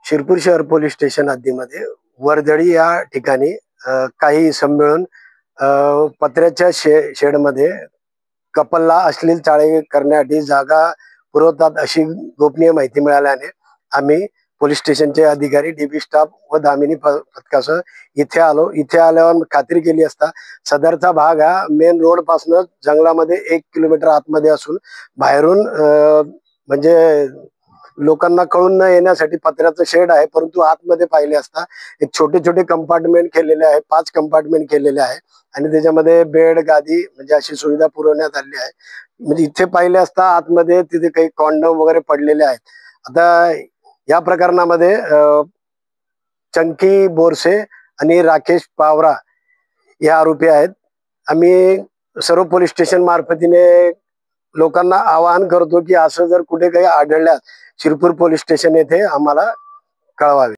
शिरपूर शहर police station हद्दीमध्ये वर्दळी या ठिकाणी काही संमेलन पत्र्याच्या शेडमध्ये कपलला अश्लील चाळे करण्यासाठी जागा पुरवतात अशी गोपनीय माहिती मिळाल्याने आम्ही पोलीस स्टेशनचे अधिकारी डीबी स्टाफ व दामिनी पथकासह इथे आलो। इथे आल्यावर खात्री केली असता सदरचा भाग हा मेन रोड पासून जंगलामध्ये 1 किलोमीटर आतमध्ये असून बाहेरून म्हणजे लोकांना कळून न येण्यासाठी पत्र्याचं शेड आहे, परंतु आतमध्ये पाहिले असता एक छोटे छोटे कंपार्टमेंट केलेले आहे, 5 कंपार्टमेंट केलेले आहे आणि त्याच्यामध्ये बेड गादी म्हणजे अशी सुविधा पुरवण्यात आली आहे। म्हणजे इथे पाहिले असता आतमध्ये तिथे काही कॉन्डम वगैरे पडलेले आहेत। आता या प्रकरणामध्ये चंकी बोरसे आणि राकेश पावरा हे आरोपी आहेत। आम्ही सर्व पोलीस स्टेशन मार्फतीने लोकांना आवाहन करतो की असं जर कुठे काही आढळल्यास शिरपूर पोलीस स्टेशन येथे आम्हाला कळवावे।